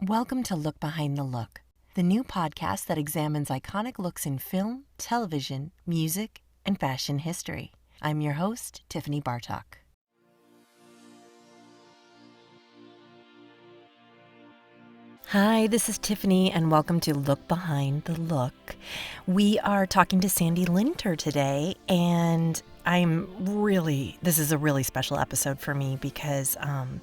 Welcome to Look Behind the Look, the new podcast that examines iconic looks in film, television, music, and fashion history. I'm your host, Tiffany Bartok. Hi, this is Tiffany, and welcome to Look Behind the Look. We are talking to Sandy Linter today, and this is a really special episode for me because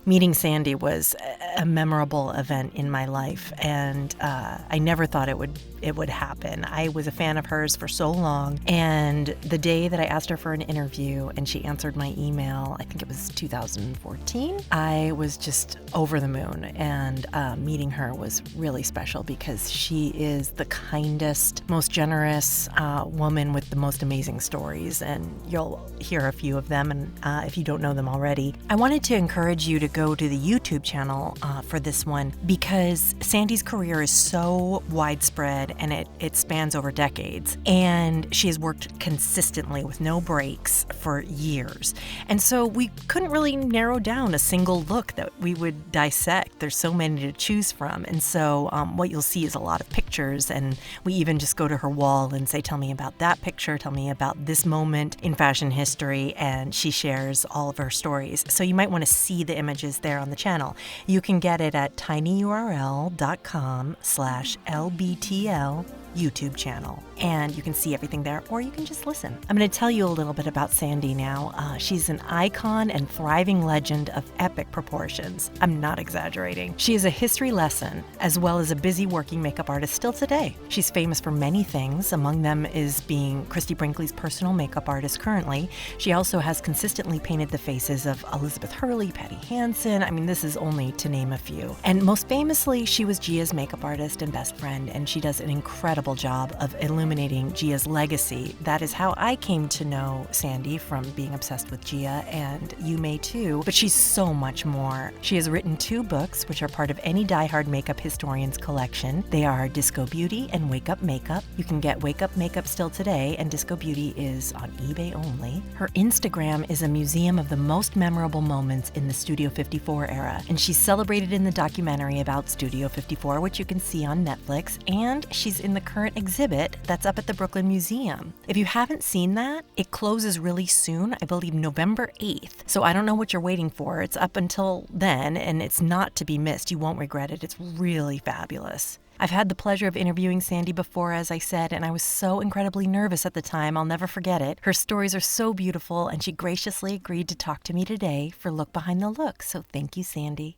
meeting Sandy was a memorable event in my life, and I never thought it would happen. I was a fan of hers for so long, and the day that I asked her for an interview and she answered my email, I think it was 2014, I was just over the moon, and meeting her was really special because she is the kindest, most generous woman with the most amazing stories, and you'll hear a few of them, and if you don't know them already. I wanted to encourage you to go to the YouTube channel for this one because Sandy's career is so widespread and it spans over decades, and she has worked consistently with no breaks for years. And so we couldn't really narrow down a single look that we would dissect. There's so many to choose from, and so what you'll see is a lot of pictures, and we even just go to her wall and say, tell me about that picture, tell me about this moment in fashion history, and she shares all of her stories. So you might want to see the images there on the channel. You can get it at tinyurl.com/lbtl YouTube channel, and you can see everything there, or you can just listen. I'm going to tell you a little bit about Sandy now. She's an icon and thriving legend of epic proportions. I'm not exaggerating. She is a history lesson, as well as a busy working makeup artist still today. She's famous for many things. Among them is being Christy Brinkley's personal makeup artist currently. She also has consistently painted the faces of Elizabeth Hurley, Patti Hansen. I mean, this is only to name a few. And most famously, she was Gia's makeup artist and best friend, and she does an incredible job of illuminating Gia's legacy. That is how I came to know Sandy, from being obsessed with Gia, and you may too, but she's so much more. She has written 2 books, which are part of any diehard makeup historian's collection. They are Disco Beauty and Wakeup Makeup. You can get Wakeup Makeup still today, and Disco Beauty is on eBay only. Her Instagram is a museum of the most memorable moments in the Studio 54 era, and she's celebrated in the documentary about Studio 54, which you can see on Netflix, and she's in the current exhibit that's up at the Brooklyn Museum. If you haven't seen that, it closes really soon, I believe November 8th. So I don't know what you're waiting for. It's up until then, and it's not to be missed. You won't regret it. It's really fabulous. I've had the pleasure of interviewing Sandy before, as I said, and I was so incredibly nervous at the time. I'll never forget it. Her stories are so beautiful, and she graciously agreed to talk to me today for Look Behind the Look. So thank you, Sandy.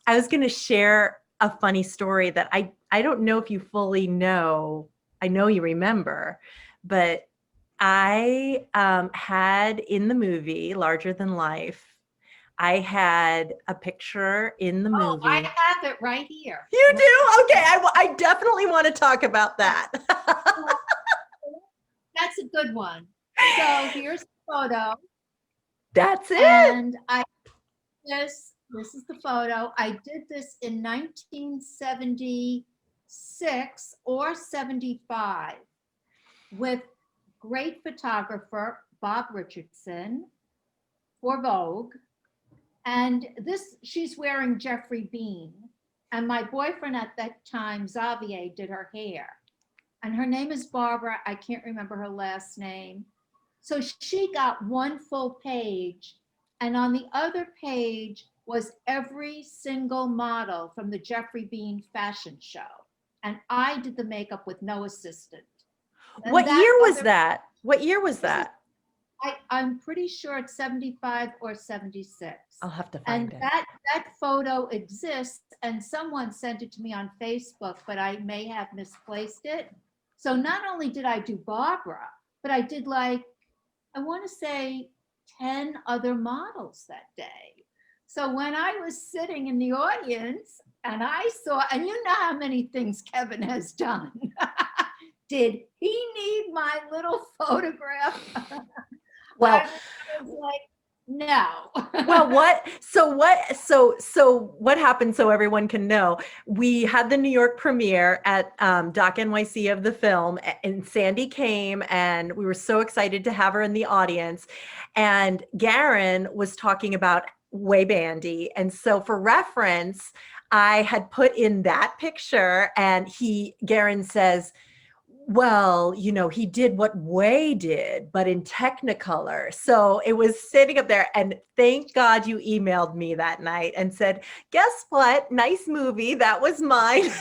I was going to share a funny story that I don't know if you fully know. I know you remember, but I had in the movie Larger Than Life, I had a picture in the movie. I have it right here. You do? Okay, I definitely want to talk about that. That's a good one. So here's the photo. That's it. And this is the photo. I did this in 1976 or 75 with great photographer Bob Richardson for Vogue. And she's wearing Geoffrey Beene. And my boyfriend at that time, Xavier, did her hair. And her name is Barbara. I can't remember her last name. So she got one full page. And on the other page was every single model from the Geoffrey Beene fashion show. And I did the makeup with no assistant. And what year was that? What year was that? I'm pretty sure it's 75 or 76. I'll have to find it. And that photo exists, and someone sent it to me on Facebook, but I may have misplaced it. So not only did I do Barbara, but I did I want to say 10 other models that day. So when I was sitting in the audience and I saw, and you know how many things Kevyn has done. Did he need my little photograph? Well, I was like, No. Well, what happened, so everyone can know? We had the New York premiere at Doc NYC of the film, and Sandy came, and we were so excited to have her in the audience. And Garren was talking about WayBandy, and so for reference, I had put in that picture, and Garren says, well, he did what Way did, but in Technicolor. So it was sitting up there. And thank God you emailed me that night and said, guess what? Nice movie. That was mine.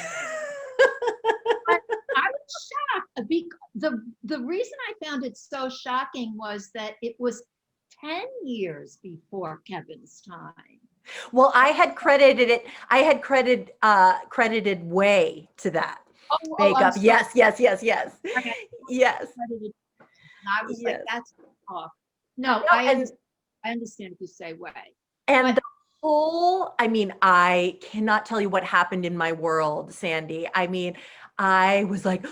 I was shocked. The reason I found it so shocking was that it was 10 years before Kevyn's time. Well, I had credited Way to that I'm makeup. sorry. Yes, yes, yes, yes. I Yes. credited, and I was like, Yes. that's off. No, No, I understand if you say Way. And But I mean, I cannot tell you what happened in my world, Sandy. I mean, I was like,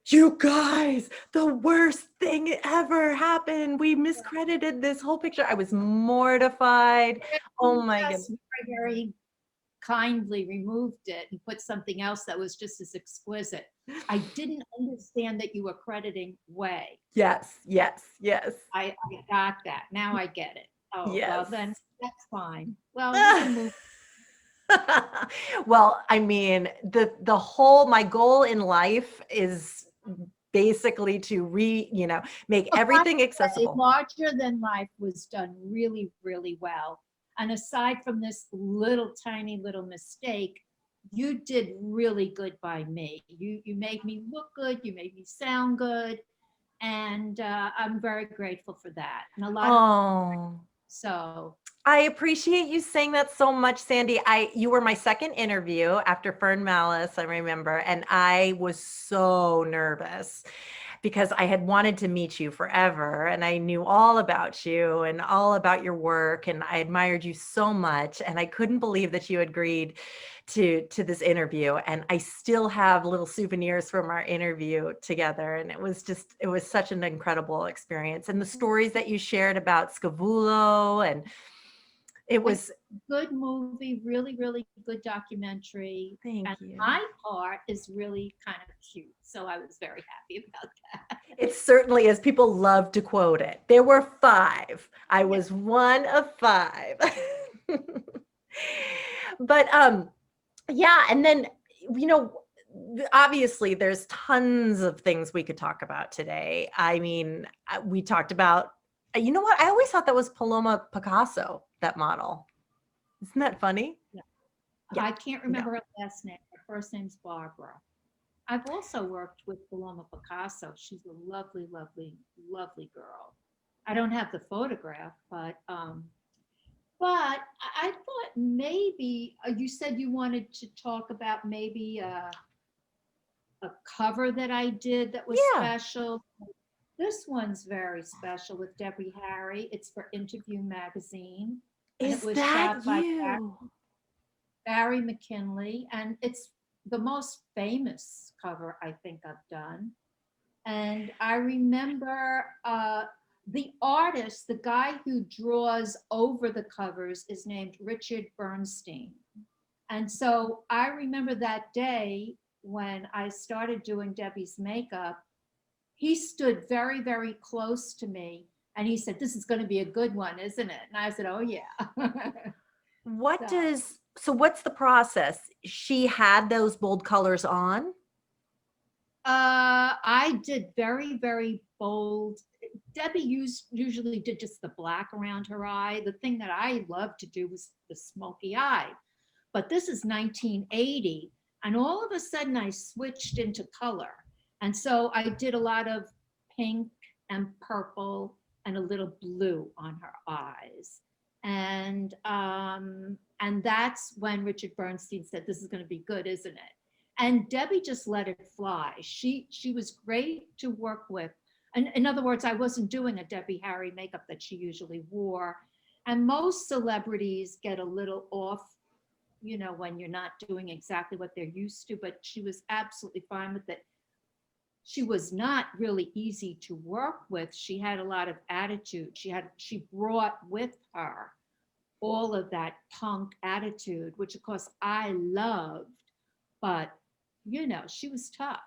you guys, the worst thing ever happened. We miscredited this whole picture. I was mortified. Oh my just goodness. very kindly removed it and put something else that was just as exquisite. I didn't understand that you were crediting Way. Yes, yes, yes, I got that. Now I get it. Oh, well, yes. then that's fine. Well, we can move. Well, I mean, my goal in life is basically to make everything accessible. Larger Than Life was done really, really well. And aside from this little tiny little mistake, you did really good by me. You made me look good. You made me sound good. And I'm very grateful for that. And a lot of Oh, so I appreciate you saying that so much, Sandy. You were my second interview after Fern Malice, I remember, and I was so nervous because I had wanted to meet you forever, and I knew all about you and all about your work, and I admired you so much, and I couldn't believe that you agreed to this interview. And I still have little souvenirs from our interview together, and it was such an incredible experience. And the stories that you shared about Scavulo, and it was good movie, really, really good documentary. thank And you. my part is really kind of cute. So I was very happy about that. It certainly is. People love to quote it. There were 5. I was one of 5. But yeah, and then obviously there's tons of things we could talk about today. I mean, we talked about you know what? I always thought that was Paloma Picasso, that model. Isn't that funny? Yeah. Yeah. I can't remember her last name. Her first name's Barbara. I've also worked with Paloma Picasso. She's a lovely, lovely, lovely girl. I don't have the photograph, but I thought maybe you said you wanted to talk about maybe a cover that I did that was Yeah. special. This one's very special with Deborah Harry. It's for Interview magazine, and it Is was that shot by you? Barry McKinley, and it's the most famous cover I think I've done. And I remember the artist, the guy who draws over the covers, is named Richard Bernstein. And so I remember that day when I started doing Debbie's makeup, he stood very, very close to me and he said, "This is going to be a good one, isn't it?" And I said, "Oh, yeah." What's the process? She had those bold colors on? I did very, very bold. Debbie usually did just the black around her eye. The thing that I love to do was the smoky eye. But this is 1980, and all of a sudden I switched into color. And so I did a lot of pink and purple and a little blue on her eyes. And that's when Richard Bernstein said, "This is going to be good, isn't it?" And Debbie just let it fly. She was great to work with. And in other words, I wasn't doing a Debbie Harry makeup that she usually wore. And most celebrities get a little off, when you're not doing exactly what they're used to, but she was absolutely fine with it. she was not really easy to work with. She had a lot of attitude. She brought with her all of that punk attitude, which of course I loved, but she was tough.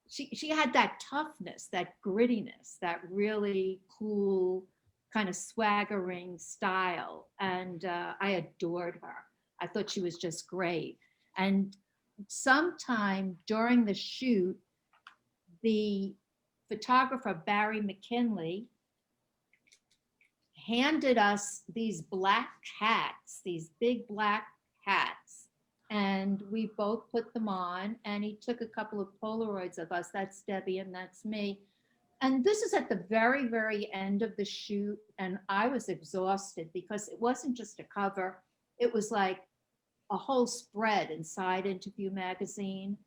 She had that toughness, that grittiness, that really cool kind of swaggering style, and I adored her. I thought she was just great. And sometime during the shoot, the photographer Barry McKinley handed us these black hats, these big black hats, and we both put them on, and he took a couple of Polaroids of us. That's Debbie and that's me. And this is at the very, very end of the shoot, and I was exhausted because it wasn't just a cover. It was like a whole spread inside Interview magazine.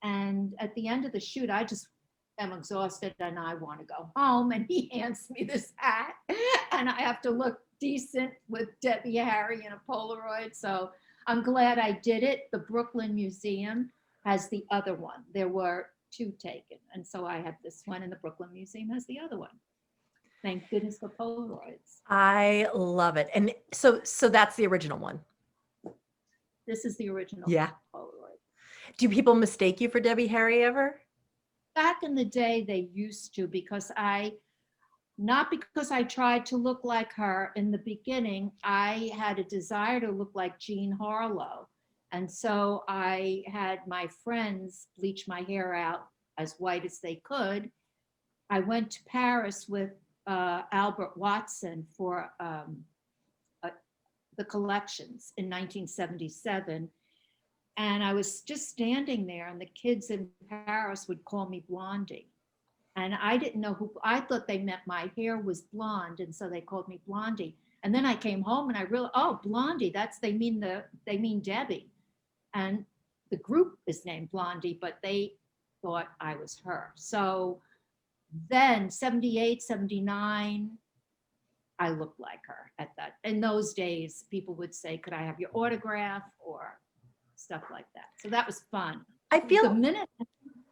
And at the end of the shoot, I just am exhausted and I want to go home. And he hands me this hat, and I have to look decent with Debbie Harry in a Polaroid. So I'm glad I did it. The Brooklyn Museum has the other one. There were two taken. And so I have this one, and the Brooklyn Museum has the other one. Thank goodness for Polaroids. I love it. And so that's the original one. This is the original Polaroid. Do people mistake you for Debbie Harry ever? Back in the day, they used to, not because I tried to look like her. In the beginning, I had a desire to look like Jean Harlow. And so I had my friends bleach my hair out as white as they could. I went to Paris with Albert Watson for the collections in 1977. And I was just standing there, and the kids in Paris would call me Blondie. And I didn't know I thought they meant my hair was blonde, and so they called me Blondie. And then I came home and I realized, oh, Blondie, they mean Debbie. And the group is named Blondie, but they thought I was her. So then 78, 79, I looked like her at that. In those days, people would say, could I have your autograph, or stuff like that. So that was fun. I feel the minute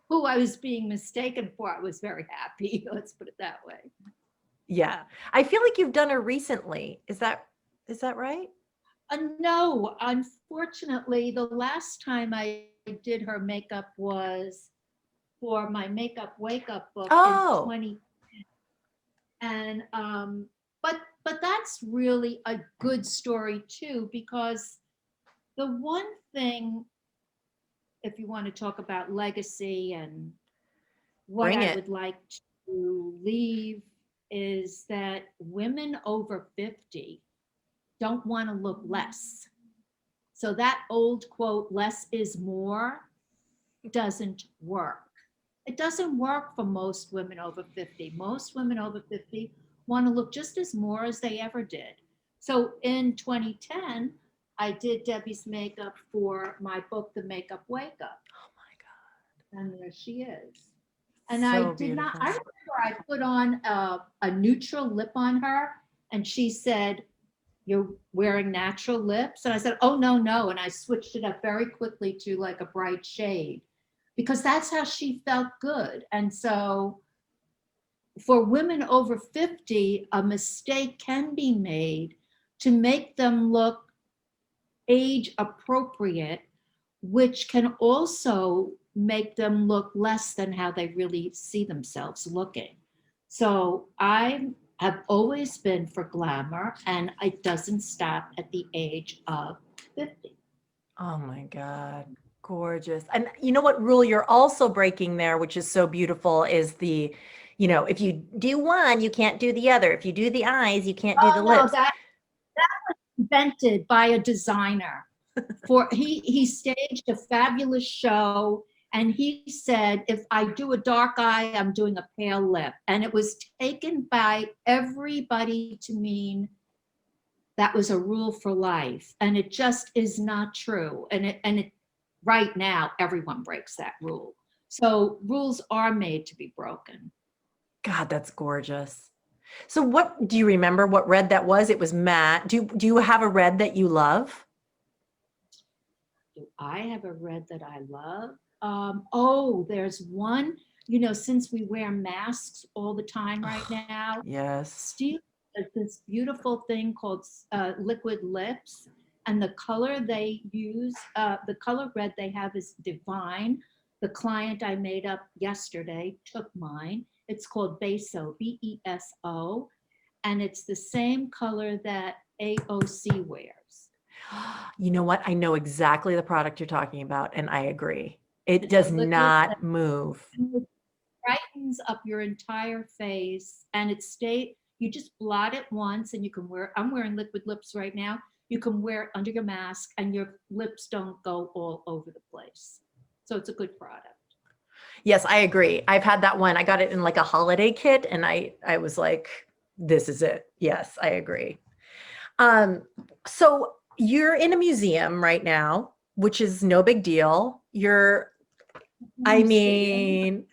who I was being mistaken for, I was very happy. Let's put it that way. Yeah. I feel like you've done her recently. Is that right? No, unfortunately, the last time I did her makeup was for my Makeup Wakeup book in 2010. And but that's really a good story too, because the one thing, if you want to talk about legacy and what I would like to leave, is that women over 50 don't want to look less. So that old quote, less is more, doesn't work. It doesn't work for most women over 50. Most women over 50 want to look just as more as they ever did. So in 2010, I did Debbie's makeup for my book, The Makeup Wakeup. Oh my God. And there she is. And so I did beautiful. not, I remember I put on a neutral lip on her, and she said, you're wearing natural lips? And I said, oh, no. And I switched it up very quickly to like a bright shade, because that's how she felt good. And so for women over 50, a mistake can be made to make them look age appropriate, which can also make them look less than how they really see themselves looking. So I have always been for glamour, and it doesn't stop at the age of 50. Oh my God. Gorgeous. And you know what rule you're also breaking there, which is so beautiful, is if you do one, you can't do the other. If you do the eyes, you can't do the lips. That was invented by a designer. He staged a fabulous show, and he said, if I do a dark eye, I'm doing a pale lip. And it was taken by everybody to mean that was a rule for life. And it just is not true. And right now, everyone breaks that rule. So rules are made to be broken. God, that's gorgeous. So what, do you remember what red that was? It was matte. Do you have a red that you love? Do I have a red that I love? There's one. since we wear masks all the time right now, Yes. Steve does this beautiful thing called liquid lips. And the color they use, the color red they have is Divine. The client I made up yesterday took mine. It's called Beso, Beso. And it's the same color that AOC wears. You know what? I know exactly the product you're talking about, and I agree. It It's a does liquid not move. It brightens up your entire face, and you just blot it once, and I'm wearing liquid lips right now. You can wear it under your mask, and your lips don't go all over the place. So it's a good product. Yes, I agree. I've had that one. I got it in like a holiday kit, and I was like, this is it. Yes, I agree. So you're in a museum right now, which is no big deal. I mean,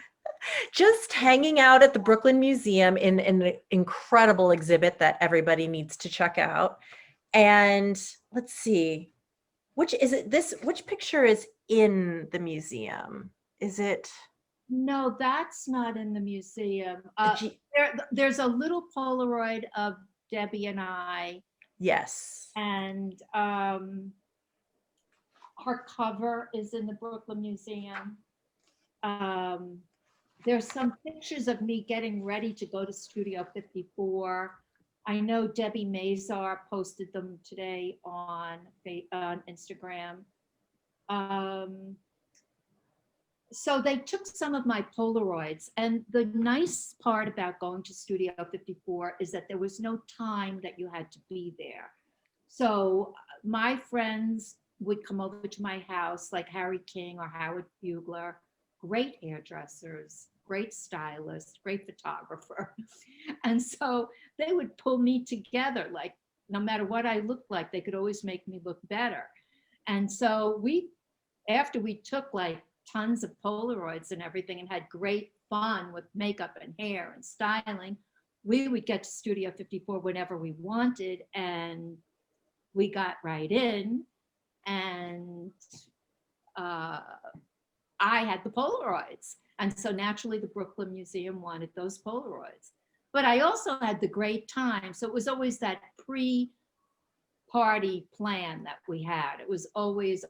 just hanging out at the Brooklyn Museum in an incredible exhibit that everybody needs to check out. And let's see, which picture is in the museum? Is it? No, that's not in the museum. There's a little Polaroid of Debbie and I. Yes. And her cover is in the Brooklyn Museum. There's some pictures of me getting ready to go to Studio 54. I know Debbie Mazar posted them today on Instagram. So they took some of my Polaroids. And the nice part about going to Studio 54 is that there was no time that you had to be there. So my friends would come over to my house, like Harry King or Howard Bugler, great hairdressers, great stylist, great photographer. And so they would pull me together, like no matter what I looked like, they could always make me look better. And so after we took like tons of Polaroids and everything and had great fun with makeup and hair and styling, we would get to Studio 54 whenever we wanted. And we got right in, and I had the Polaroids. And so naturally the Brooklyn Museum wanted those Polaroids. But I also had the great time. So it was always that pre-party plan that we had. It was always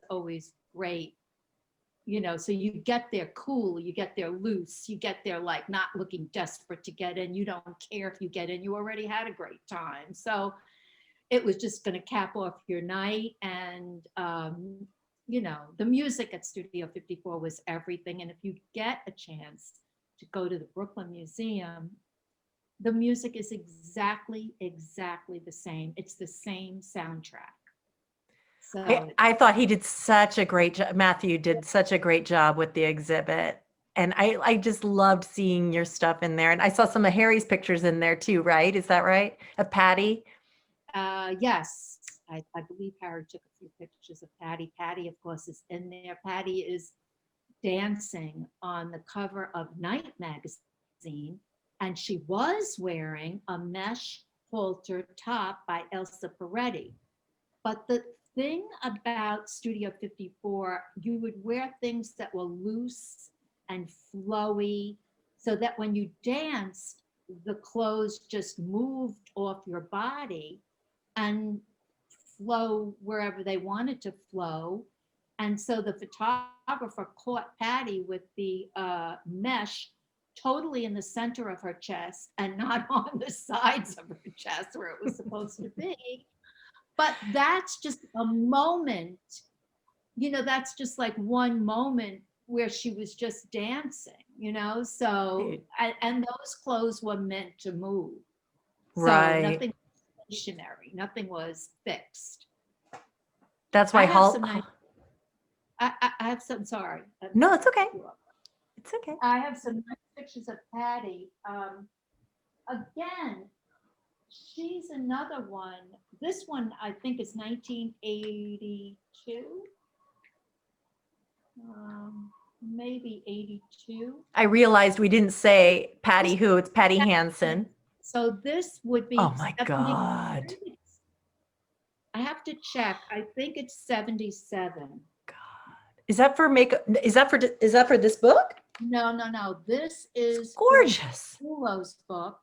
great. So you get there cool, you get there loose, you get there like not looking desperate to get in. You don't care if you get in, you already had a great time. So it was just going to cap off your night. And, the music at Studio 54 was everything. And if you get a chance to go to the Brooklyn Museum, the music is exactly the same. It's the same soundtrack. So I thought he did such a great job. Matthew did such a great job with the exhibit. And I just loved seeing your stuff in there. And I saw some of Harry's pictures in there too, right? Is that right? Of Patti? Yes, I believe Harry took a few pictures of Patti. Patti, of course, is in there. Patti is dancing on the cover of Night magazine, and she was wearing a mesh halter top by Elsa Peretti. But the thing about Studio 54, you would wear things that were loose and flowy, so that when you danced, the clothes just moved off your body and flow wherever they wanted to flow. And so the photographer caught Patti with the mesh totally in the center of her chest and not on the sides of her chest where it was supposed to be. But that's just a moment, that's just like one moment where she was just dancing, so, and those clothes were meant to move. So right. Nothing stationary, nothing was fixed. That's why I have some, sorry. No, it's okay. It's okay. I have some nice pictures of Patti. Again, she's another one. This one, I think, is 1982. Maybe 82. I realized we didn't say Patti who. It's Patti Hansen. So this would be. Oh my God. I have to check. I think it's 77. God. Is that for makeup? Is that for this book? No. This is Gorgeous. Scavullo's book.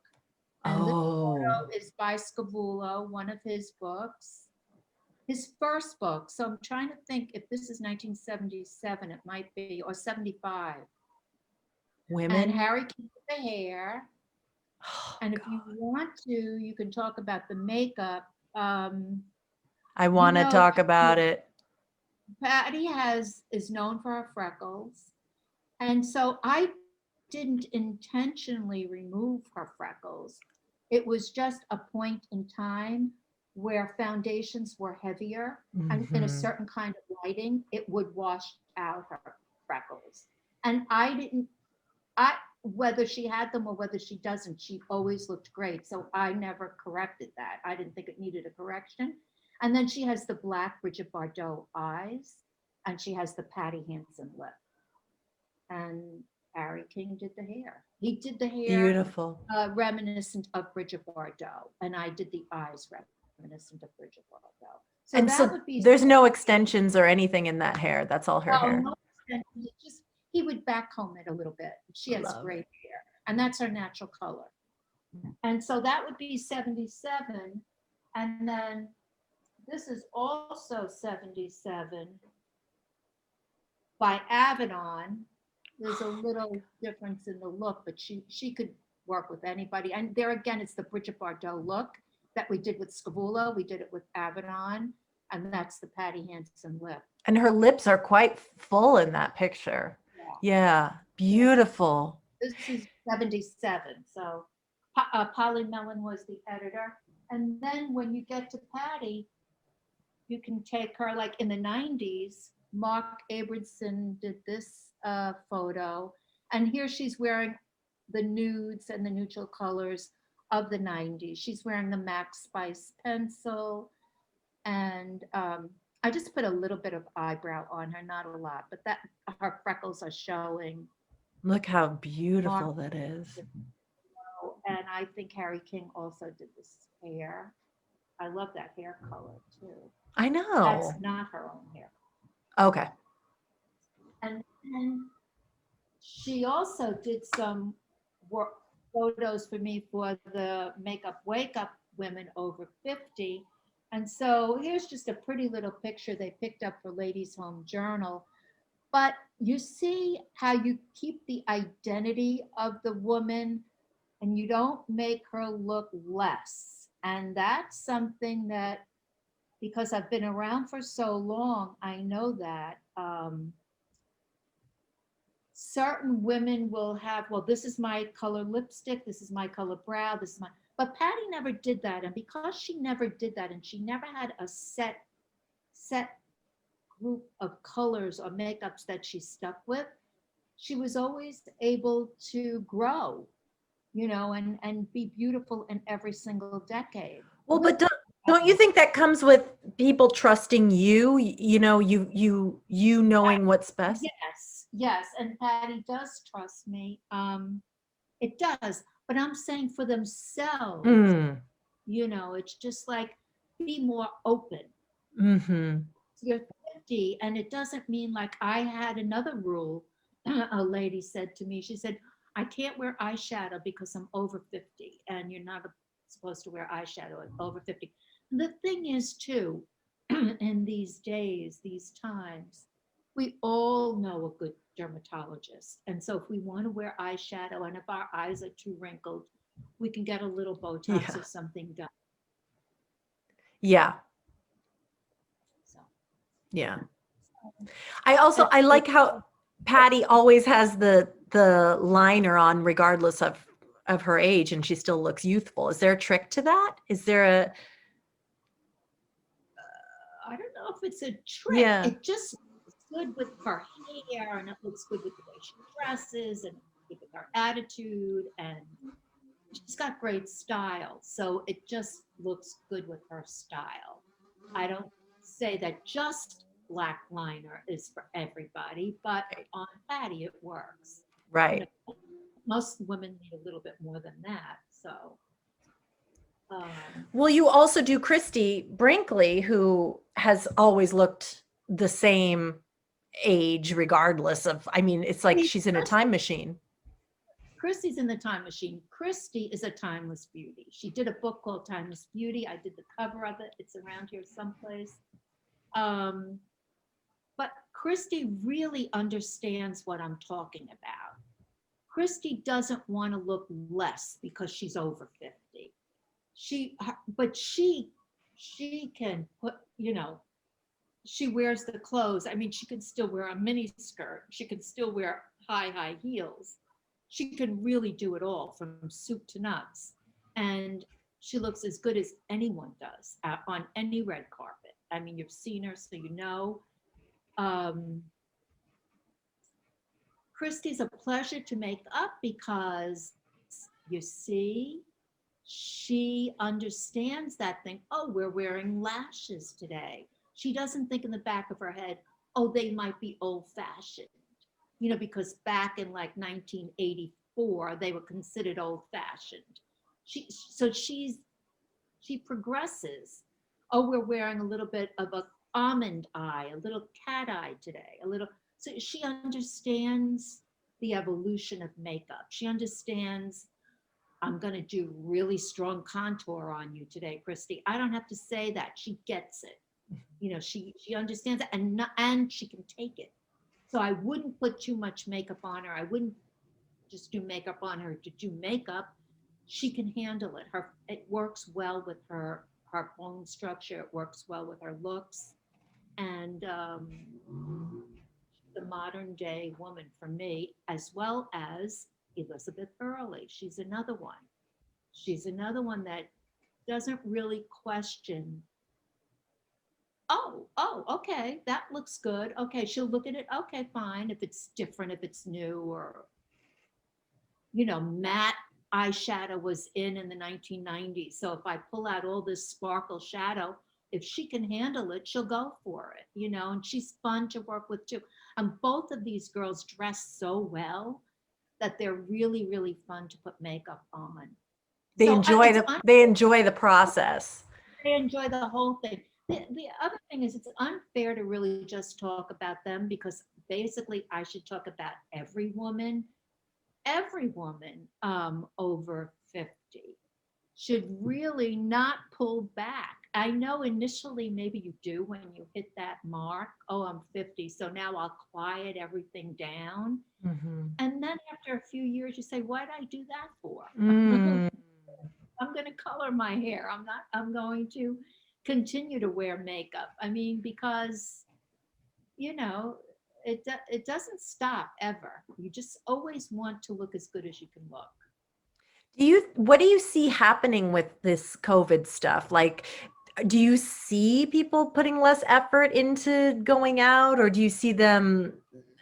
And this Oh, photo is by Scavullo, one of his books, his first book. So I'm trying to think if this is 1977, it might be, or 75. And women. Harry keeps the hair. Oh, And if you want to, you can talk about the makeup. I want to talk about it. Patti is known for her freckles. And so I didn't intentionally remove her freckles. It was just a point in time where foundations were heavier and in a Mhm. certain kind of lighting, it would wash out her freckles. And I didn't, I, whether she had them or whether she doesn't, she always looked great. So I never corrected that. I didn't think it needed a correction. And then she has the black Bridget Bardot eyes and she has the Patti Hansen lip. And Harry King did the hair. He did the hair Beautiful. reminiscent of Bridget Bardot, and I did the eyes reminiscent of Bridget Bardot. So And that so would be there's no extensions or anything in that hair. That's all her hair. no extensions. It's just he would backcomb it a little bit. She has Love great it. hair, and that's her natural color. And so that would be 77, and then this is also 77 by Avedon. There's a little difference in the look, but she could work with anybody. And there again, it's the Bridget Bardot look that we did with Scavullo. We did it with Avedon, and that's the Patti Hansen lip. And her lips are quite full in that picture. Yeah, beautiful. This is 77. So Polly Mellon was the editor. And then when you get to Patti, you can take her like in the 90s. Mark Abramson did this photo. And here she's wearing the nudes and the neutral colors of the 90s. She's wearing the Max Spice pencil. And I just put a little bit of eyebrow on her, not a lot, but that her freckles are showing. Look how beautiful Mark, that is. and I think Harry King also did this hair. I love that hair color too. I know. That's not her own hair. Okay. And then she also did some work photos for me for the Makeup Wakeup women over 50. And so here's just a pretty little picture they picked up for Ladies Home Journal. But you see how you keep the identity of the woman and you don't make her look less. And that's something that, because I've been around for so long, I know that certain women will have, well, this is my color lipstick, this is my color brow, this is my, but Patti never did that. And because she never did that and she never had a set group of colors or makeups that she stuck with, she was always able to grow, and be beautiful in every single decade. Well, but don't you think that comes with people trusting you? You knowing what's best? Yes, and Patti does trust me. It does, but I'm saying for themselves, it's just like be more open. Mm-hmm. You're 50, and it doesn't mean like I had another rule. A lady said to me, she said, I can't wear eyeshadow because I'm over 50, and you're not supposed to wear eyeshadow at over 50. The thing is, too, in these days, these times, we all know a good dermatologist. And so if we want to wear eyeshadow and if our eyes are too wrinkled, we can get a little Botox or something done. Yeah. So. Yeah. I like how Patti always has the liner on regardless of her age and she still looks youthful. Is there a trick to that? Is there a I don't know if it's a trick. Yeah. It just looks good with her hair and it looks good with the way she dresses and with her attitude, and she's got great style. So it just looks good with her style. I don't say that just black liner is for everybody, but on Patti it works. Right. Most women need a little bit more than that. So well, you also do Christy Brinkley, who has always looked the same age regardless of, I mean, it's like See, she's in a time machine. Christy's in the time machine. Christy is a timeless beauty. She did a book called Timeless Beauty. I did the cover of it. It's around here someplace. Um, but Christy really understands what I'm talking about. Christy doesn't want to look less because she's over 50. But she can put, she wears the clothes. I mean, she could still wear a mini skirt. She could still wear high heels. She can really do it all from soup to nuts. And she looks as good as anyone does on any red carpet. I mean, you've seen her, so you know. Um, Christy's a pleasure to make up because you see, she understands that thing. Oh, we're wearing lashes today. She doesn't think in the back of her head, oh, they might be old fashioned, because back in like 1984, they were considered old fashioned. She progresses. Oh, we're wearing a little bit of a almond eye, a little cat eye today, so she understands the evolution of makeup. She understands I'm going to do really strong contour on you today, Christy. I don't have to say that. She gets it. She understands it and she can take it. So I wouldn't put too much makeup on her. I wouldn't just do makeup on her to do makeup. She can handle it. It works well with her bone structure. It works well with her looks. And the modern day woman for me, as well as Elizabeth Early. She's another one. She's another one that doesn't really question, okay, that looks good. Okay, she'll look at it. Okay, fine. If it's different, if it's new, or, matte eyeshadow was in the 1990s. So if I pull out all this sparkle shadow, if she can handle it, she'll go for it, and she's fun to work with too. And both of these girls dress so well that they're really, really fun to put makeup on. They enjoy the process. They enjoy the whole thing. The other thing is it's unfair to really just talk about them because basically I should talk about every woman over 50 should really not pull back. I know initially maybe you do when you hit that mark. Oh, I'm 50, so now I'll quiet everything down. Mm-hmm. And then after a few years, you say, why did I do that for? I'm going to color my hair. I'm going to continue to wear makeup. I mean, because, it doesn't stop ever. You just always want to look as good as you can look. What do you see happening with this COVID stuff? Like, do you see people putting less effort into going out, or do you see them,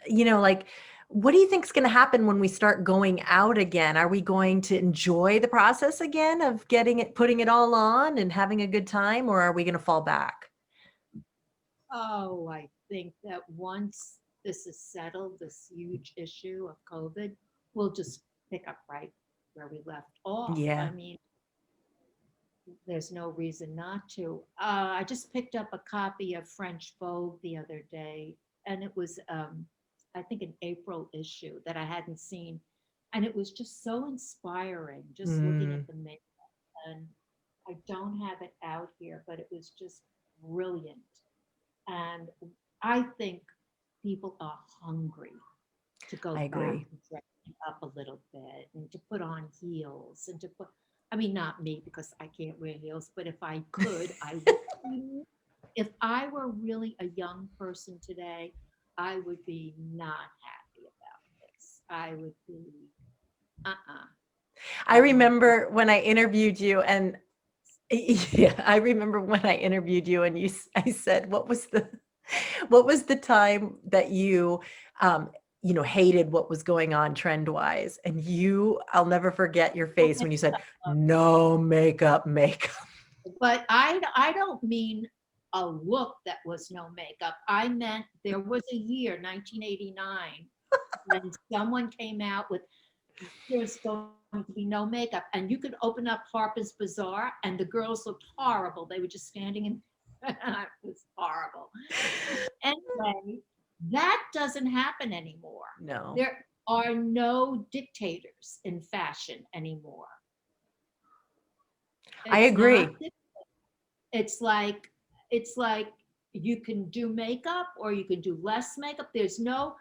like, what do you think is going to happen when we start going out again? Are we going to enjoy the process again of putting it all on and having a good time, or are we going to fall back? Oh, I think that once this is settled, this huge issue of COVID, we'll just pick up right where we left off. Yeah. I mean, there's no reason not to. I just picked up a copy of French Vogue the other day, and it was, I think, an April issue that I hadn't seen. And it was just so inspiring, just looking at the makeup. And I don't have it out here, but it was just brilliant. And I think people are hungry to go I back agree. and dressing up a little bit and to put on heels and I mean, not me because I can't wear heels, but if I could, I would. If I were really a young person today, I would be not happy about this. I would be, I remember when I interviewed you and I remember when I interviewed you and I said, what was the time that you, hated what was going on trend wise? And I'll never forget your face when you said, no makeup. But I don't mean a look that was no makeup. I meant there was a year, 1989, when someone came out with, there's going to be no makeup. And you could open up Harper's Bazaar and the girls looked horrible. They were just standing in, it was horrible. Anyway, That doesn't happen anymore. No. There are no dictators in fashion anymore. I It's agree. not, it's like you can do makeup or you can do less makeup. There's no,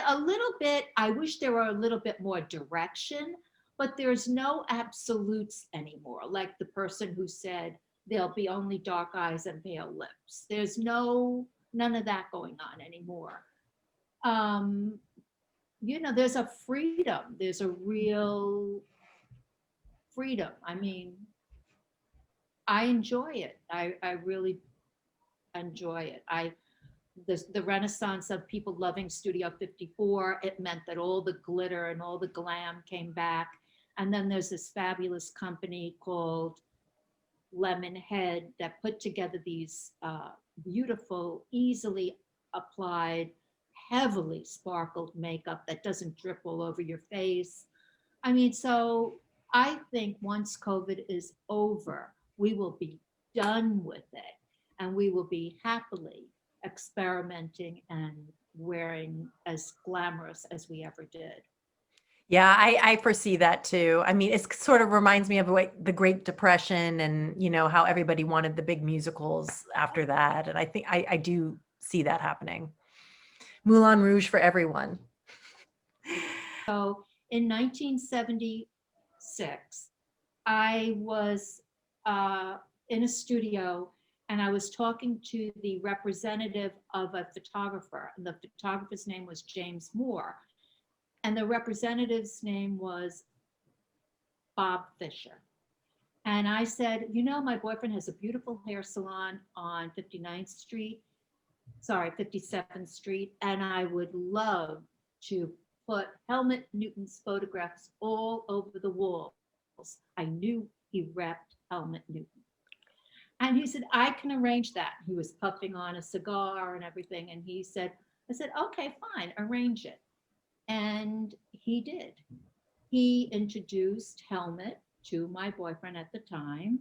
a little bit, I wish there were a little bit more direction, but there's no absolutes anymore. Like the person who said there'll be only dark eyes and pale lips. There's none of that going on anymore. Um, there's a freedom. There's a real freedom. I mean, I enjoy it. I really enjoy it. The renaissance of people loving Studio 54, it meant that all the glitter and all the glam came back. And then there's this fabulous company called Lemon Head that put together these beautiful, easily applied, heavily sparkled makeup that doesn't drip all over your face. I mean, so I think once COVID is over, we will be done with it and we will be happily experimenting and wearing as glamorous as we ever did. Yeah, I foresee that too. I mean, it sort of reminds me of like the Great Depression and, how everybody wanted the big musicals after that. And I think I do see that happening. Moulin Rouge for everyone. So in 1976, I was in a studio and I was talking to the representative of a photographer, and the photographer's name was James Moore, and the representative's name was Bob Fisher. And I said, my boyfriend has a beautiful hair salon on 57th Street, and I would love to put Helmut Newton's photographs all over the walls. I knew he repped Helmut Newton. And he said, I can arrange that. He was puffing on a cigar and everything. And I said, okay, fine, arrange it. And he did. He introduced Helmut to my boyfriend at the time.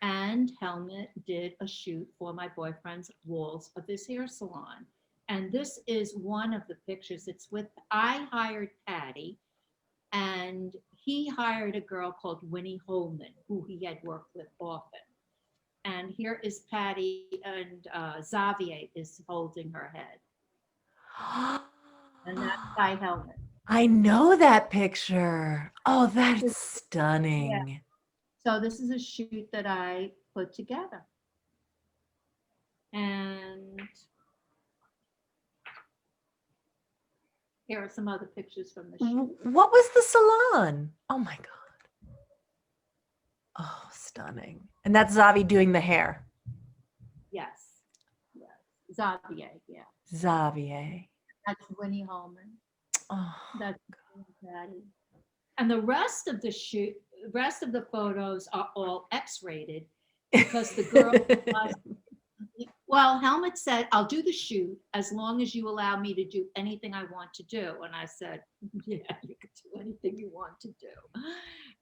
And Helmut did a shoot for my boyfriend's walls of his hair salon. And this is one of the pictures. I hired Patti, and he hired a girl called Winnie Holman, who he had worked with often. And here is Patti, and Xavier is holding her head. And that's by Helmut. I know that picture. Oh, that's Yeah. stunning. So this is a shoot that I put together. And here are some other pictures from the shoot. What was the salon? Oh my God. Oh, stunning. And that's Zavi doing the hair. Yes. Xavier, yeah. Xavier. That's Winnie Holman. Oh, That's Patti. And the rest of the photos are all X-rated because the girl well, Helmut said, I'll do the shoot as long as you allow me to do anything I want to do. And I said, yeah, you can do anything you want to do.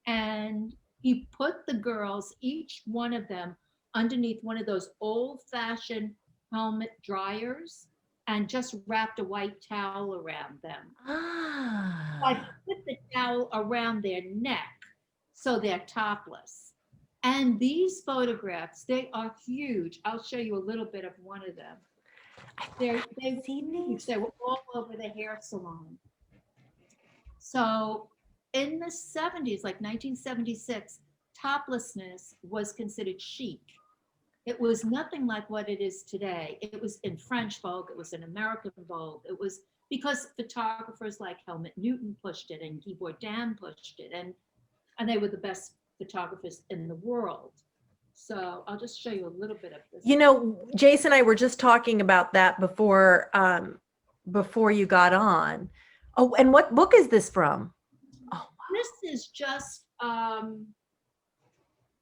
And he put the girls, each one of them, underneath one of those old-fashioned Helmut dryers and just wrapped a white towel around them. I put the towel around their neck so they're topless. And these photographs, they are huge. I'll show you a little bit of one of them. They were all over the hair salon. So in the 70s, like 1976, toplessness was considered chic. It was nothing like what it is today. It was in French Vogue, it was in American Vogue. It was because photographers like Helmut Newton pushed it and Guy Bourdin pushed it, and they were the best photographers in the world. So I'll just show you a little bit of this. Jason and I were just talking about that before you got on. Oh, and what book is this from? Oh, wow. This is just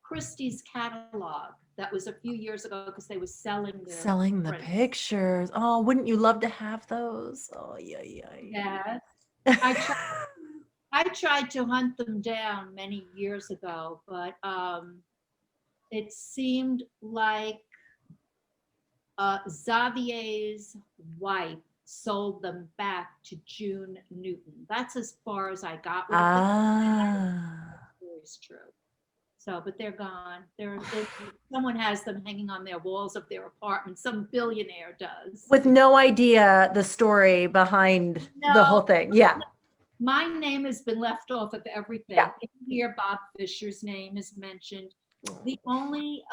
Christie's catalog. That was a few years ago because they were selling the pictures. Oh, wouldn't you love to have those? Oh, yeah. Yes. I tried to hunt them down many years ago, but it seemed like Xavier's wife sold them back to June Newton. That's as far as I got with it. It's true. So, but they're gone. Someone has them hanging on their walls of their apartment. Some billionaire does. With no idea the story behind the whole thing. Yeah. My name has been left off of everything. Yeah. Here, Bob Fisher's name is mentioned. The only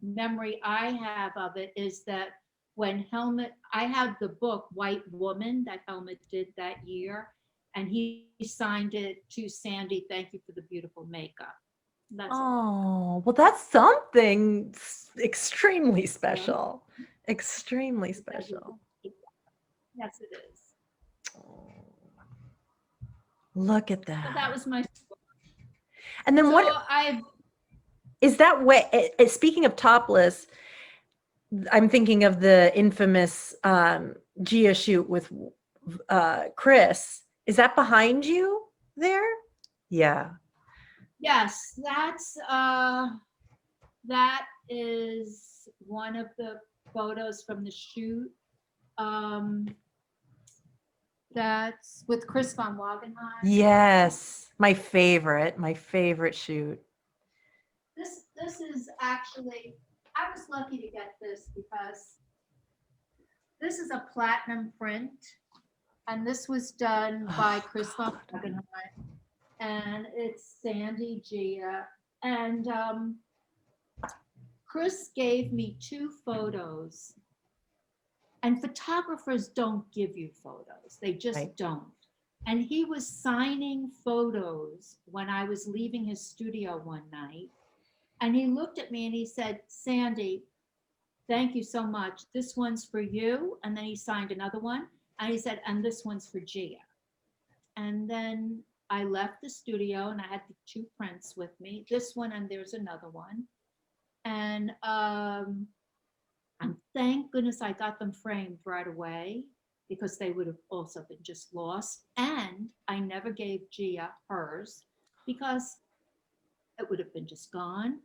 memory I have of it is that when Helmut, I have the book White Woman that Helmut did that year, and he signed it to Sandy. Thank you for the beautiful makeup. That's well, that's something extremely special. Extremely special. Yes, it is. Look at that. So that was my story. And then is that way? Speaking of topless, I'm thinking of the infamous Gia shoot with Chris. Is that behind you there? Yeah. Yes, that is one of the photos from the shoot. That's with Chris von Wagenheim. Yes, my favorite shoot. This is actually, I was lucky to get this because this is a platinum print, and this was done by Chris von Wagenheim, and it's Sandy, Gia, and Chris gave me 2 photos. And photographers don't give you photos. They just don't. And he was signing photos when I was leaving his studio one night. And he looked at me and he said, Sandy, thank you so much. This one's for you. And then he signed another one. And he said, and this one's for Gia. And then I left the studio and I had the 2 prints with me. This one and there's another one. And thank goodness I got them framed right away because they would have also been just lost. And I never gave Gia hers because it would have been just gone.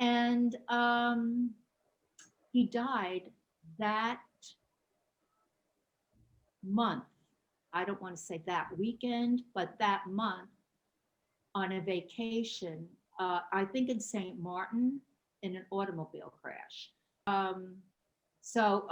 And he died that month. I don't want to say that weekend, but that month on a vacation, I think in St. Martin, in an automobile crash. So,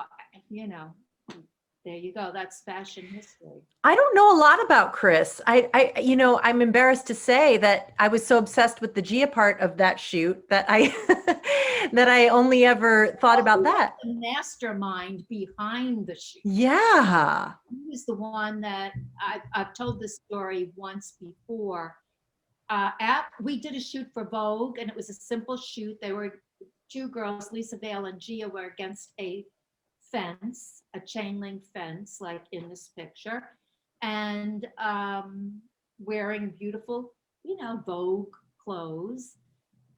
there you go. That's fashion history. I don't know a lot about Chris. I'm embarrassed to say that I was so obsessed with the Gia part of that shoot that I only ever thought about that. The mastermind behind the shoot. Yeah. He was the one that I've told this story once before. We did a shoot for Vogue, and it was a simple shoot. They were 2 girls, Lisa Vale and Gia, were against a fence, a chain link fence, like in this picture, and wearing beautiful, Vogue clothes.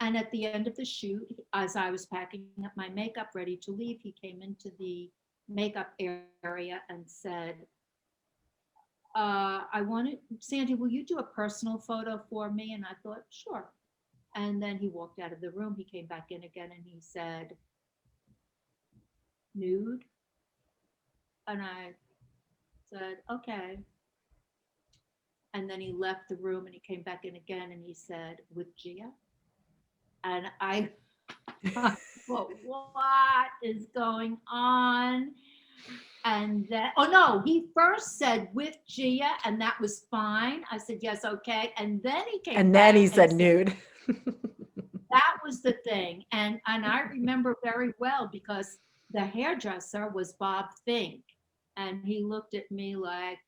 And at the end of the shoot, as I was packing up my makeup ready to leave, he came into the makeup area and said, Sandy, will you do a personal photo for me? And I thought, sure. And then he walked out of the room. He came back in again and he said, nude? And I said, okay. And then he left the room and he came back in again and he said, with Gia? And I thought, what is going on? And then, he first said with Gia, and that was fine. I said, yes, okay. And then he came and then he said nude. That was the thing. And I remember very well because the hairdresser was Bob Fink. And he looked at me like,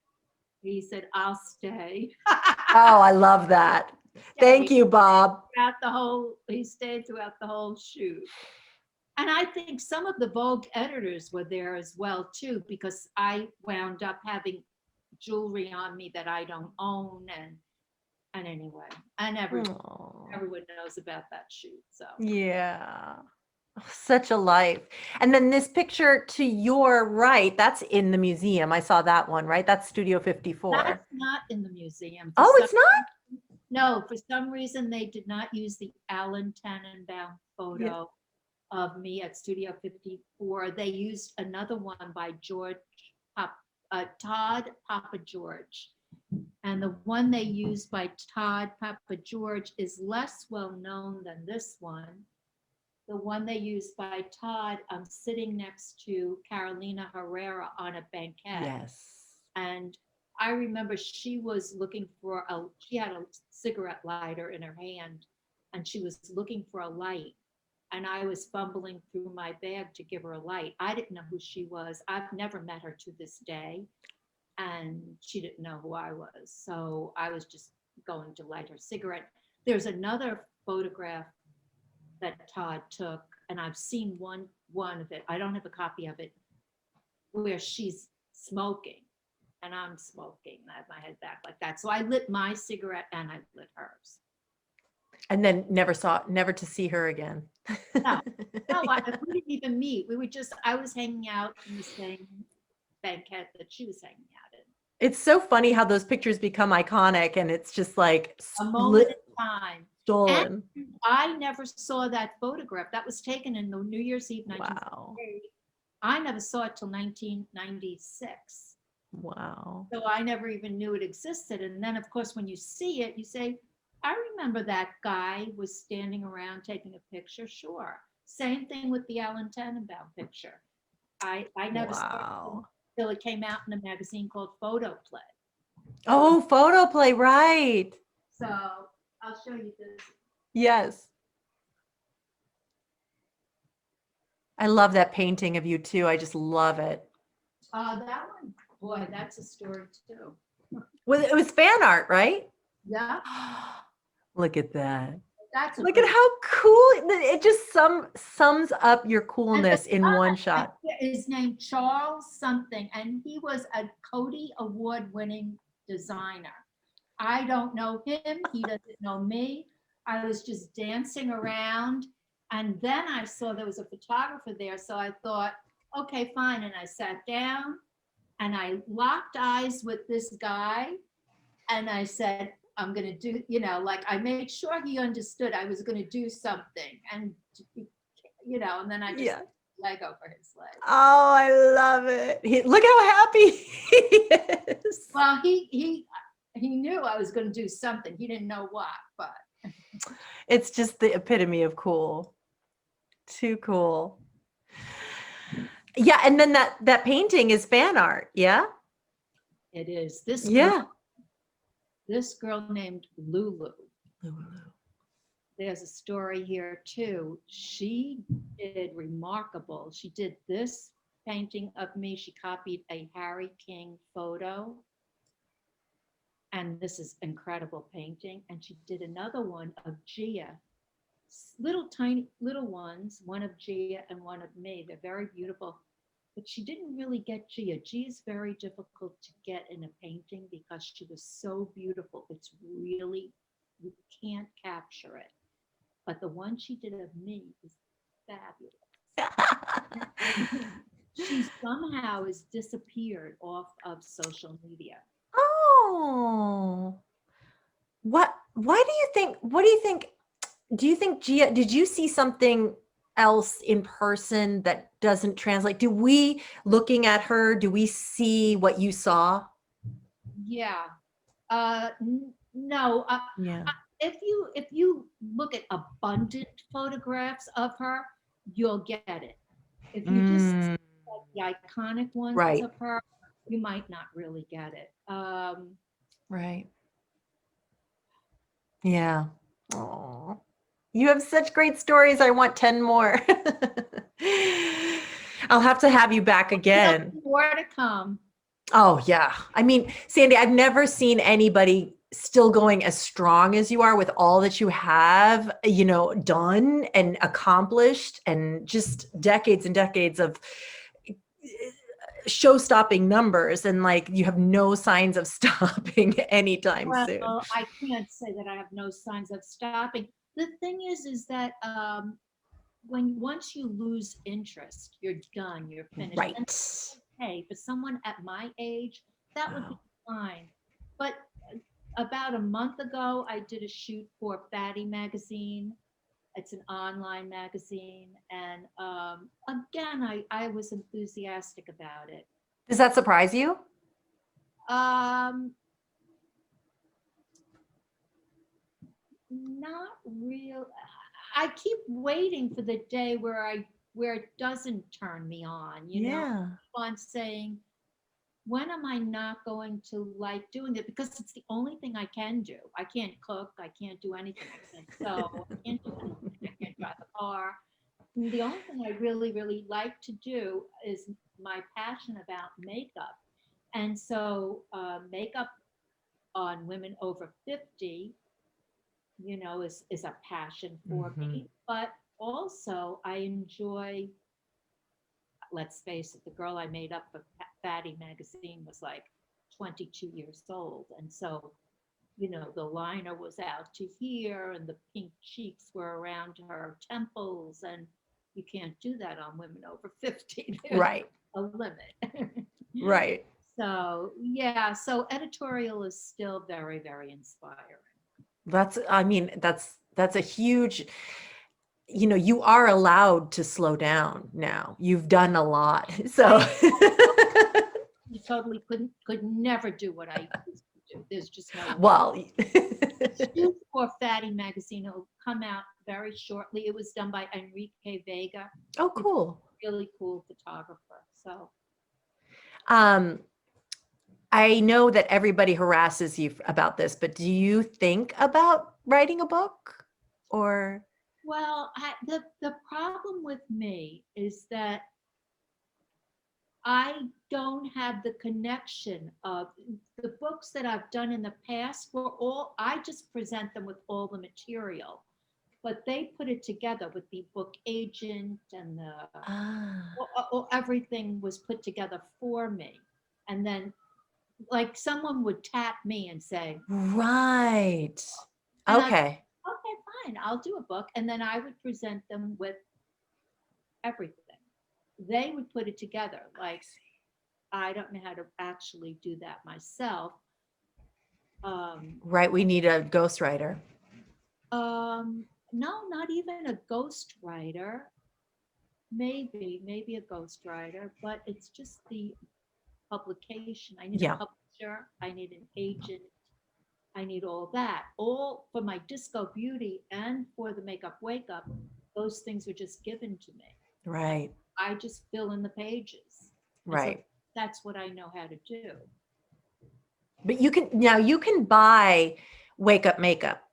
he said, I'll stay. Oh, I love that. Thank you, Bob. He stayed throughout the whole shoot. And I think some of the Vogue editors were there as well, too, because I wound up having jewelry on me that I don't own. And anyway, and everyone knows about that shoot. So yeah, such a life. And then this picture to your right, that's in the museum. I saw that one, right? That's Studio 54. That's not in the museum. It's not? No, for some reason they did not use the Allen Tannenbaum photo of me at Studio 54. They used another one by Todd Papa George. And the one they used by Todd Papa George is less well known than this one. The one they used by Todd, I'm sitting next to Carolina Herrera on a banquette. Yes. And I remember she was looking for she had a cigarette lighter in her hand and she was looking for a light. And I was fumbling through my bag to give her a light. I didn't know who she was. I've never met her to this day. And she didn't know who I was. So I was just going to light her cigarette. There's another photograph that Todd took, and I've seen one of it. I don't have a copy of it, where she's smoking and I'm smoking. I have my head back like that. So I lit my cigarette and I lit hers. And then never to see her again. No, we didn't even meet. I was hanging out in the same banquette that she was hanging out in. It's so funny how those pictures become iconic, and it's just like a moment in time. Stolen. And I never saw that photograph. That was taken in the New Year's Eve 1978. Wow. I never saw it till 1996. Wow. So I never even knew it existed. And then, of course, when you see it, you say, I remember that guy was standing around taking a picture. Sure. Same thing with the Allen Tannenbaum picture. I never saw it until it came out in a magazine called Photo Play. Oh, Photo Play, right. So I'll show you this. Yes. I love that painting of you too. I just love it. That one, boy, that's a story too. Well, it was fan art, right? Yeah. Look at that. Look at how cool it just sums up your coolness in one shot. His name Charles something, and he was a Cody Award-winning designer. I don't know him. He doesn't know me. I was just dancing around, and then I saw there was a photographer there, so I thought, okay, fine, and I sat down, and I locked eyes with this guy, and I said, I'm going to do, like I made sure he understood I was going to do something. And, and then I just leg over his leg. Oh, I love it. Look how happy he is. Well, he knew I was going to do something. He didn't know what, but. It's just the epitome of cool. Too cool. Yeah. And then that painting is fan art. Yeah. It is. This girl named Lulu. There's a story here too. She did remarkable. She did this painting of me. She copied a Harry King photo. And this is incredible painting. And she did another one of Gia. Tiny little ones, one of Gia and one of me. They're very beautiful. But she didn't really get Gia. Gia's very difficult to get in a painting because she was so beautiful. It's really, you can't capture it. But the one she did of me is fabulous. She somehow has disappeared off of social media. Oh, why do you think, do you think Gia, did you see something else in person that doesn't translate? Looking at her, do we see what you saw? Yeah. No. Yeah. If you look at abundant photographs of her, you'll get it. If you just see the iconic ones of her, you might not really get it. Right. Yeah. Oh, you have such great stories. I want 10 more. I'll have to have you back again. More to come. Oh, yeah. I mean, Sandy, I've never seen anybody still going as strong as you are with all that you have, done and accomplished, and just decades and decades of show-stopping numbers, and like you have no signs of stopping anytime soon. Well, I can't say that I have no signs of stopping. The thing is that once you lose interest, you're done, you're finished. Right. Hey, for someone at my age, that would be fine. But about a month ago, I did a shoot for Fatty magazine. It's an online magazine. And again, I was enthusiastic about it. Does that surprise you? Not real. I keep waiting for the day where it doesn't turn me on. You know, I keep on saying, when am I not going to like doing it? Because it's the only thing I can do. I can't cook. I can't do anything. I can't sew. I can't do anything. I can't drive a car. The only thing I really, really like to do is my passion about makeup. And so makeup on women over 50, is a passion for me. But also I enjoy, let's face it, the girl I made up for Fatty magazine was like 22 years old. And so, the liner was out to here and the pink cheeks were around her temples. And you can't do that on women over 50. There's Right. a limit. Right. So, yeah. So editorial is still very, very inspiring. That's a huge, you are allowed to slow down now. You've done a lot. So You totally could never do what I used to do. There's just no way. Well, Shoot for Fatty magazine. It'll come out very shortly. It was done by Enrique Vega. Oh, cool. Really cool photographer. So I know that everybody harasses you about this, but do you think about writing a book? Or well, the problem with me is that I don't have the connection of the books that I've done in the past I just present them with all the material, but they put it together with the book agent and everything was put together for me. And then like someone would tap me and say, right. And Okay. Okay, fine, I'll do a book. And then I would present them with everything. They would put it together. Like, I don't know how to actually do that myself. Right. We need a ghostwriter. No, not even a ghostwriter. Maybe a ghostwriter, but it's just the publication. I need a publisher. I need an agent. I need all that. All for my Disco Beauty and for the Makeup Wake Up, those things were just given to me. Right. I just fill in the pages. Right. So that's what I know how to do. But you can buy Wake Up Makeup.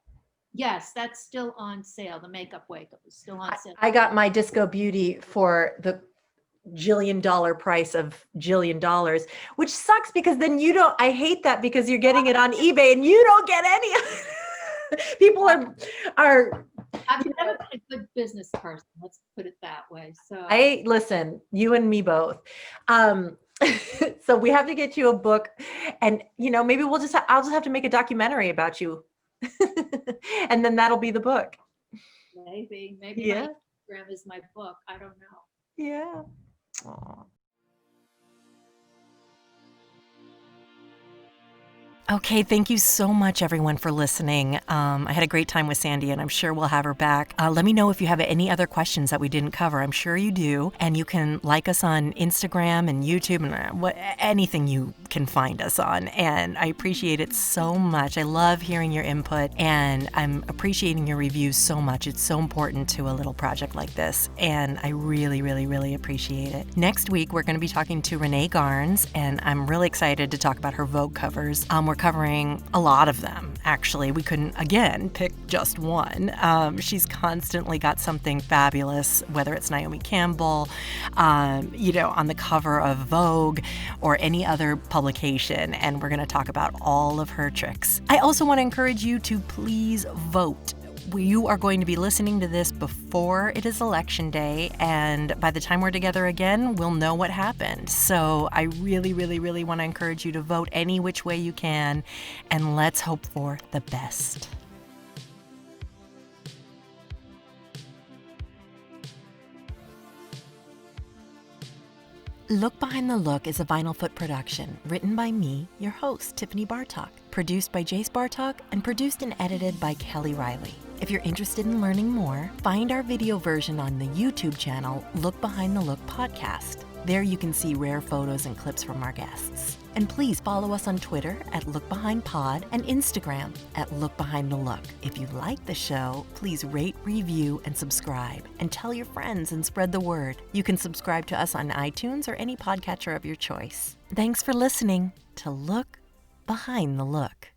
Yes, that's still on sale. The Makeup Wake Up is still on sale. I got my Disco Beauty for the $1,000,000,000 price of $1,000,000,000, which sucks because then I hate that because you're getting it on eBay and you don't get any. People are I've never been a good business person. Let's put it that way. So listen, you and me both. So we have to get you a book, and maybe I'll just have to make a documentary about you, and then that'll be the book. Maybe my Instagram is my book. I don't know. Yeah. Aww. Okay, thank you so much, everyone, for listening. I had a great time with Sandy, and I'm sure we'll have her back. Let me know if you have any other questions that we didn't cover. I'm sure you do. And you can like us on Instagram and YouTube and anything you can find us on. And I appreciate it so much. I love hearing your input, and I'm appreciating your reviews so much. It's so important to a little project like this, and I really, really, really appreciate it. Next week, we're going to be talking to Renee Garnes, and I'm really excited to talk about her Vogue covers. We're covering a lot of them, actually. We couldn't, again, pick just one. She's constantly got something fabulous, whether it's Naomi Campbell, on the cover of Vogue or any other publication, and we're going to talk about all of her tricks. I also want to encourage you to please vote. You are going to be listening to this before it is election day, and by the time we're together again, we'll know what happened. So I really, really, really want to encourage you to vote any which way you can, and let's hope for the best. Look Behind the Look is a Vinyl Foot production, written by me, your host, Tiffany Bartok, produced by Jace Bartok, and produced and edited by Kelly Riley. If you're interested in learning more, find our video version on the YouTube channel Look Behind the Look podcast. There you can see rare photos and clips from our guests. And please follow us on Twitter at LookBehindPod and Instagram at LookBehindTheLook. If you like the show, please rate, review, and subscribe. And tell your friends and spread the word. You can subscribe to us on iTunes or any podcatcher of your choice. Thanks for listening to Look Behind the Look.